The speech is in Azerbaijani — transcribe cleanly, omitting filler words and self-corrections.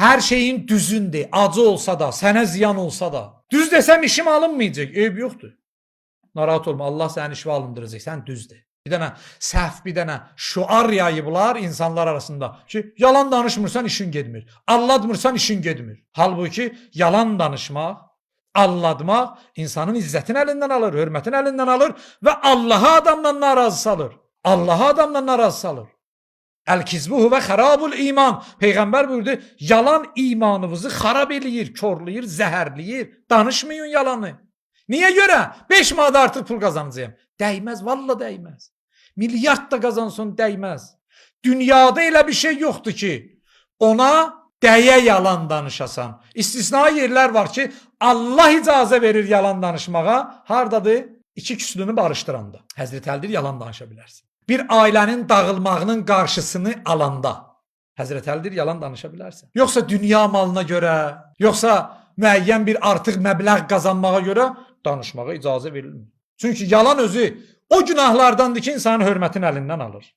Her şeyin düzündür. Acı olsa da, sənə ziyan olsa da. Düz desəm işim alınmayacaq. Eyb yoxdur. Narahat olma. Allah sənin işi alındıracaq. Sən düzdür. Bir dənə səhv, bir dənə şuar yayıblar insanlar arasında ki, yalan danışmırsan işin getmir. Allatmırsan işin getmir. Halbuki yalan danışmaq, allatmaq insanın izzətini əlindən alır, hörmətini əlindən alır və Allahı adamdan narazı salır. Allahı adamdan narazı salır. Əl-kizbuhu və xərabul iman. Peyğəmbər buyurdu, yalan imanınızı xarab eləyir, körləyir, zəhərləyir. Danışmayın yalanı. Niyə görə? 5 manat artıq pul qazanacağım. Dəyməz, valla dəyməz. Milyard da qazansın, dəyməz. Dünyada elə bir şey yoxdur ki, ona dəyə yalan danışasan. İstisna yerlər var ki, Allah icazə verir yalan danışmağa. Hardadır? İki küslünü barışdıranda. Həzrət Əlidir, yalan danışa bilərsin. Bir ailənin dağılmağının qarşısını alanda. Həzrət Əlidir, yalan danışa bilərsin. Yoxsa dünya malına görə, yoxsa müəyyən bir artıq məbləğ qazanmağa görə danışmağa icazə verilmir. Çünki yalan özü o günahlardandır ki, insanın hörmətini əlindən alır.